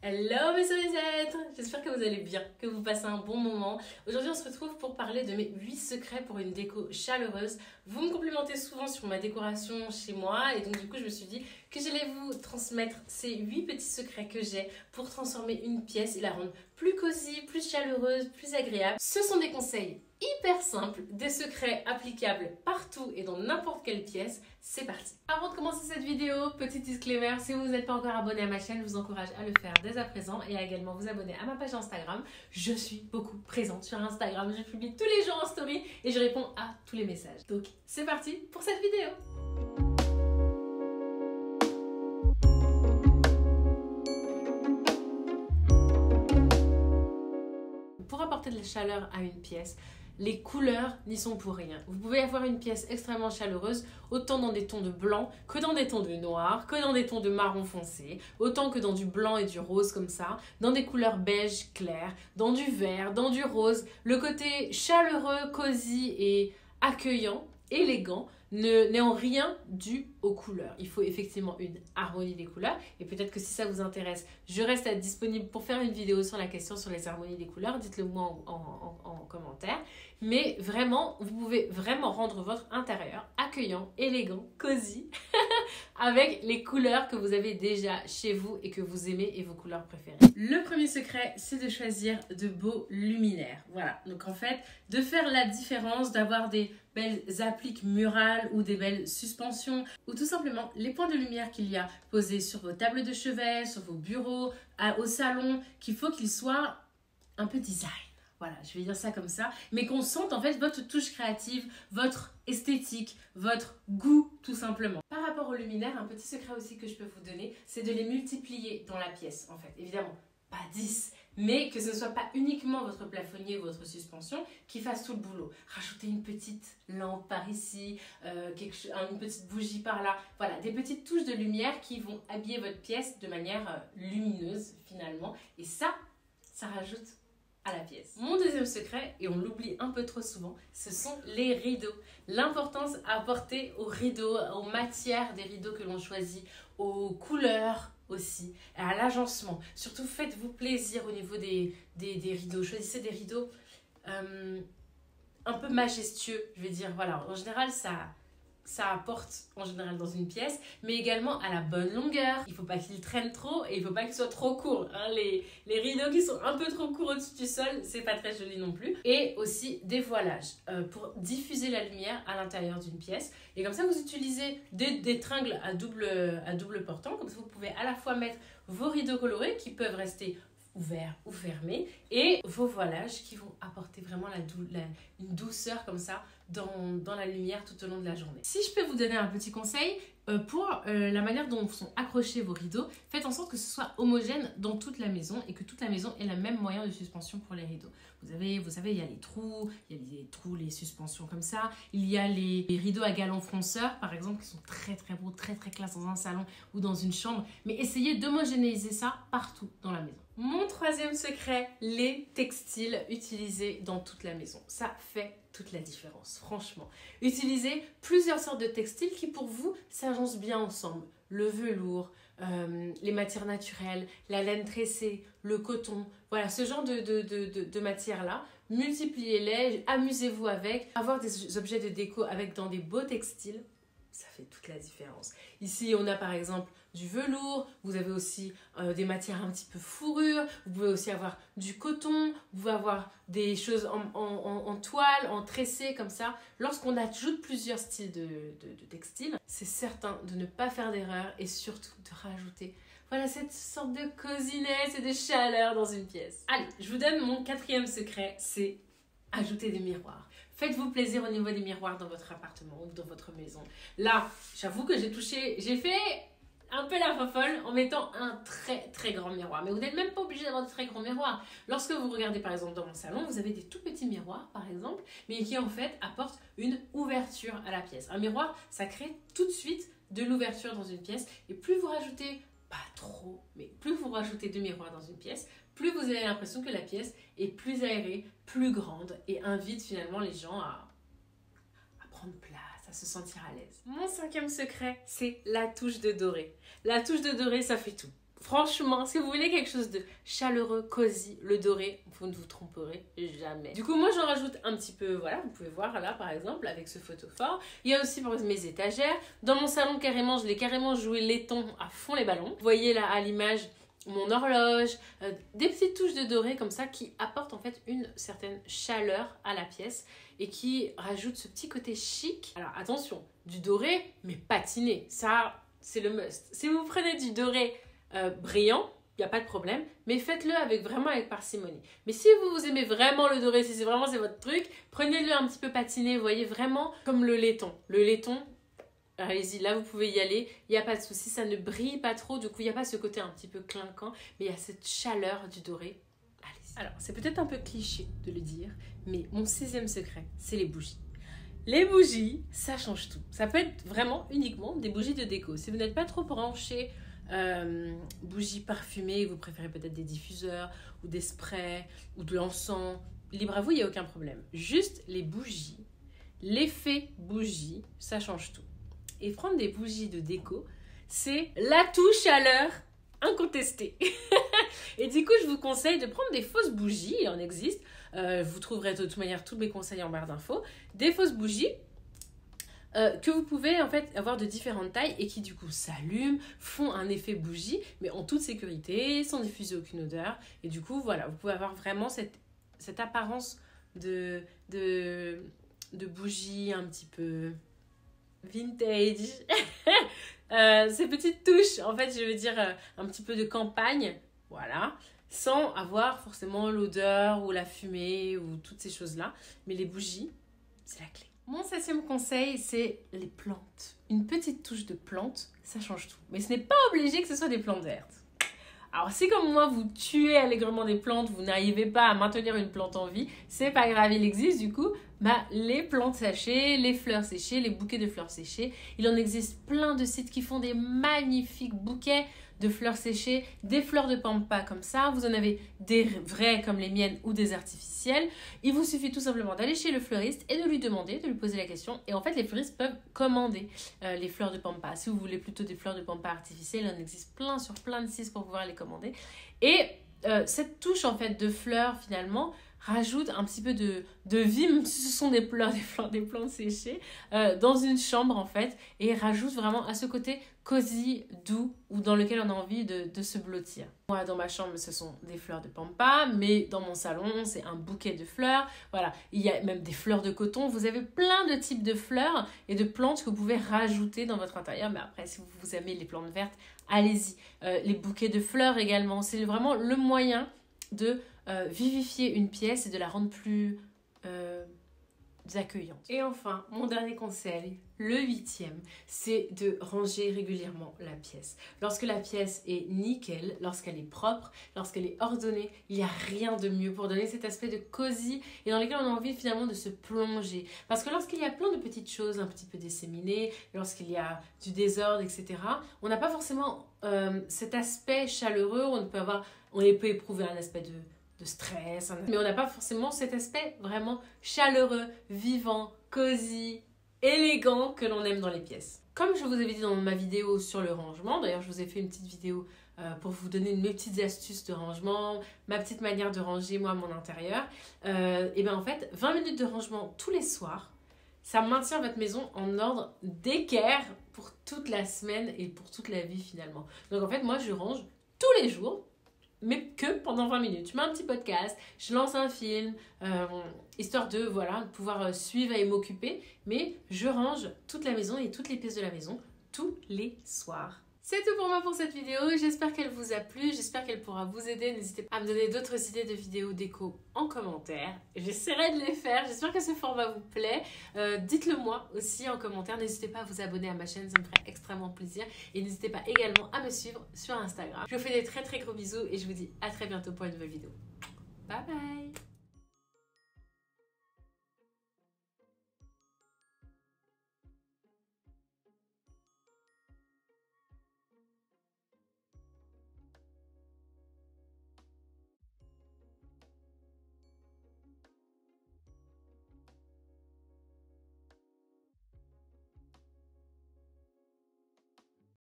Hello mes souris êtres, j'espère que vous allez bien, que vous passez un bon moment. Aujourd'hui on se retrouve pour parler de mes 8 secrets pour une déco chaleureuse. Vous me complimentez souvent sur ma décoration chez moi et donc du coup je me suis dit que j'allais vous transmettre ces 8 petits secrets que j'ai pour transformer une pièce et la rendre plus cosy, plus chaleureuse, plus agréable. Ce sont des conseils hyper simples, des secrets applicables partout et dans n'importe quelle pièce. C'est parti. Avant de commencer cette vidéo, petit disclaimer, si vous n'êtes pas encore abonné à ma chaîne, je vous encourage à le faire dès à présent et à également vous abonner à ma page Instagram. Je suis beaucoup présente sur Instagram, je publie tous les jours en story et je réponds à tous les messages. Donc c'est parti pour cette vidéo. Pour apporter de la chaleur à une pièce, les couleurs n'y sont pour rien. Vous pouvez avoir une pièce extrêmement chaleureuse, autant dans des tons de blanc que dans des tons de noir, que dans des tons de marron foncé, autant que dans du blanc et du rose comme ça, dans des couleurs beige clair, dans du vert, dans du rose. Le côté chaleureux, cosy et accueillant, élégant, n'est en rien dû aux couleurs. Il faut effectivement une harmonie des couleurs et peut-être que si ça vous intéresse, je reste disponible pour faire une vidéo sur la question sur les harmonies des couleurs. Dites-le moi en commentaire. Mais vraiment, vous pouvez vraiment rendre votre intérieur accueillant, élégant, cosy avec les couleurs que vous avez déjà chez vous et que vous aimez et vos couleurs préférées. Le premier secret, c'est de choisir de beaux luminaires. Voilà, donc en fait, de faire la différence, d'avoir des belles appliques murales ou des belles suspensions ou tout simplement les points de lumière qu'il y a posés sur vos tables de chevet, sur vos bureaux, au salon, qu'il faut qu'ils soient un peu design. Voilà, je vais dire ça comme ça, mais qu'on sente en fait votre touche créative, votre esthétique, votre goût tout simplement. Par rapport aux luminaires, un petit secret aussi que je peux vous donner, c'est de les multiplier dans la pièce en fait. Évidemment, pas 10, mais que ce ne soit pas uniquement votre plafonnier ou votre suspension qui fasse tout le boulot. Rajoutez une petite lampe par ici, une petite bougie par là. Voilà, des petites touches de lumière qui vont habiller votre pièce de manière lumineuse finalement. Et ça rajoute à la pièce. Mon deuxième secret, et on l'oublie un peu trop souvent, ce sont les rideaux. L'importance à apporter aux rideaux, aux matières des rideaux que l'on choisit, aux couleurs aussi, à l'agencement. Surtout faites-vous plaisir au niveau des rideaux. Choisissez des rideaux un peu majestueux, je vais dire. Voilà, en général, ça apporte en général dans une pièce, mais également à la bonne longueur. Il ne faut pas qu'ils traînent trop et il ne faut pas qu'ils soient trop courts. Hein. Les rideaux qui sont un peu trop courts au-dessus du sol, c'est pas très joli non plus. Et aussi des voilages pour diffuser la lumière à l'intérieur d'une pièce. Et comme ça, vous utilisez des tringles à double portant. Comme ça, vous pouvez à la fois mettre vos rideaux colorés qui peuvent rester ouverts ou fermés et vos voilages qui vont apporter vraiment une douceur comme ça dans la lumière tout au long de la journée. Si je peux vous donner un petit conseil pour la manière dont sont accrochés vos rideaux, faites en sorte que ce soit homogène dans toute la maison et que toute la maison ait le même moyen de suspension pour les rideaux. Vous savez, il y a les trous, les suspensions comme ça. Il y a les rideaux à galons fronceurs, par exemple, qui sont très très beaux, très très classe dans un salon ou dans une chambre. Mais essayez d'homogénéiser ça partout dans la maison. Mon troisième secret, les textiles utilisés dans toute la maison. Ça fait toute la différence, franchement. Utilisez plusieurs sortes de textiles qui, pour vous, s'agencent bien ensemble. Le velours, les matières naturelles, la laine tressée, le coton. Voilà, ce genre de matières-là. Multipliez-les, amusez-vous avec. Avoir des objets de déco dans des beaux textiles, ça fait toute la différence. Ici, on a par exemple du velours, vous avez aussi des matières un petit peu fourrure, vous pouvez aussi avoir du coton, vous pouvez avoir des choses en toile, en tressé comme ça. Lorsqu'on ajoute plusieurs styles de textiles, c'est certain de ne pas faire d'erreur et surtout de rajouter voilà, cette sorte de cosiness et de chaleur dans une pièce. Allez, je vous donne mon quatrième secret, c'est ajouter des miroirs. Faites-vous plaisir au niveau des miroirs dans votre appartement ou dans votre maison. Là, j'avoue que j'ai fait un peu la fofolle en mettant un très très grand miroir. Mais vous n'êtes même pas obligé d'avoir de très grands miroirs. Lorsque vous regardez par exemple dans mon salon, vous avez des tout petits miroirs par exemple, mais qui en fait apportent une ouverture à la pièce. Un miroir, ça crée tout de suite de l'ouverture dans une pièce. Et plus vous rajoutez, pas trop, mais plus vous rajoutez de miroirs dans une pièce, plus vous avez l'impression que la pièce est plus aérée, plus grande et invite finalement les gens à prendre place, à se sentir à l'aise. Mon cinquième secret, c'est la touche de doré. La touche de doré, ça fait tout. Franchement, si vous voulez quelque chose de chaleureux, cosy, le doré, vous ne vous tromperez jamais. Du coup, moi, j'en rajoute un petit peu, voilà, vous pouvez voir là, par exemple, avec ce photophore. Il y a aussi, pour exemple, mes étagères. Dans mon salon, carrément, je l'ai carrément joué laiton à fond les ballons. Vous voyez là, à l'image, mon horloge, des petites touches de doré comme ça qui apportent en fait une certaine chaleur à la pièce et qui rajoutent ce petit côté chic. Alors attention, du doré mais patiné, ça c'est le must. Si vous prenez du doré brillant, il n'y a pas de problème, mais faites-le vraiment avec parcimonie. Mais si vous aimez vraiment le doré, si c'est votre truc, prenez-le un petit peu patiné, vous voyez, vraiment comme le laiton. Le laiton, allez-y, là vous pouvez y aller, il n'y a pas de souci, ça ne brille pas trop, du coup il n'y a pas ce côté un petit peu clinquant, mais il y a cette chaleur du doré. Allez-y. Alors c'est peut-être un peu cliché de le dire, mais mon 6e secret, c'est les bougies. Les bougies, ça change tout. Ça peut être vraiment uniquement des bougies de déco. Si vous n'êtes pas trop branché bougies parfumées, vous préférez peut-être des diffuseurs ou des sprays ou de l'encens, libre à vous, il n'y a aucun problème. Juste les bougies, l'effet bougie, ça change tout. Et prendre des bougies de déco, c'est l'atout chaleur incontesté. Et du coup, je vous conseille de prendre des fausses bougies, il en existe. Vous trouverez de toute manière tous mes conseils en barre d'infos. Des fausses bougies que vous pouvez en fait avoir de différentes tailles et qui du coup s'allument, font un effet bougie, mais en toute sécurité, sans diffuser aucune odeur. Et du coup, voilà, vous pouvez avoir vraiment cette apparence de bougie un petit peu vintage. Ces petites touches, en fait, je veux dire un petit peu de campagne, voilà, sans avoir forcément l'odeur ou la fumée ou toutes ces choses-là. Mais les bougies, c'est la clé. Mon 7e conseil, c'est les plantes. Une petite touche de plante, ça change tout. Mais ce n'est pas obligé que ce soit des plantes vertes. Alors si comme moi vous tuez allègrement des plantes, vous n'arrivez pas à maintenir une plante en vie, c'est pas grave, il existe du coup les plantes séchées, les fleurs séchées, les bouquets de fleurs séchées. Il en existe plein de sites qui font des magnifiques bouquets de fleurs séchées, des fleurs de pampa comme ça. Vous en avez des vraies comme les miennes ou des artificielles. Il vous suffit tout simplement d'aller chez le fleuriste et de lui demander, de lui poser la question. Et en fait, les fleuristes peuvent commander les fleurs de pampa. Si vous voulez plutôt des fleurs de pampa artificielles, il en existe plein sur plein de sites pour pouvoir les commander. Et cette touche en fait de fleurs finalement rajoute un petit peu de vie, même si ce sont des plantes séchées, dans une chambre en fait, et rajoute vraiment à ce côté cosy, doux, ou dans lequel on a envie de se blottir. Moi, dans ma chambre, ce sont des fleurs de pampa, mais dans mon salon, c'est un bouquet de fleurs. Voilà, il y a même des fleurs de coton. Vous avez plein de types de fleurs et de plantes que vous pouvez rajouter dans votre intérieur. Mais après, si vous aimez les plantes vertes, allez-y. Les bouquets de fleurs également, c'est vraiment le moyen de vivifier une pièce et de la rendre plus accueillante. Et enfin, mon dernier conseil, le 8e, c'est de ranger régulièrement la pièce. Lorsque la pièce est nickel, lorsqu'elle est propre, lorsqu'elle est ordonnée, il n'y a rien de mieux pour donner cet aspect de cosy et dans lequel on a envie finalement de se plonger. Parce que lorsqu'il y a plein de petites choses un petit peu disséminées, lorsqu'il y a du désordre, etc., on n'a pas forcément cet aspect chaleureux, on peut éprouver un aspect de stress, mais on n'a pas forcément cet aspect vraiment chaleureux, vivant, cosy, élégant que l'on aime dans les pièces. Comme je vous avais dit dans ma vidéo sur le rangement, d'ailleurs je vous ai fait une petite vidéo pour vous donner mes petites astuces de rangement, ma petite manière de ranger moi mon intérieur, et bien en fait 20 minutes de rangement tous les soirs, ça maintient votre maison en ordre d'équerre pour toute la semaine et pour toute la vie finalement. Donc en fait moi je range tous les jours, mais que pendant 20 minutes. Je mets un petit podcast, je lance un film, histoire de pouvoir suivre et m'occuper. Mais je range toute la maison et toutes les pièces de la maison tous les soirs. C'est tout pour moi pour cette vidéo, j'espère qu'elle vous a plu, j'espère qu'elle pourra vous aider. N'hésitez pas à me donner d'autres idées de vidéos déco en commentaire. J'essaierai de les faire, j'espère que ce format vous plaît. Dites-le moi aussi en commentaire, n'hésitez pas à vous abonner à ma chaîne, ça me ferait extrêmement plaisir. Et n'hésitez pas également à me suivre sur Instagram. Je vous fais des très gros bisous et je vous dis à très bientôt pour une nouvelle vidéo. Bye bye.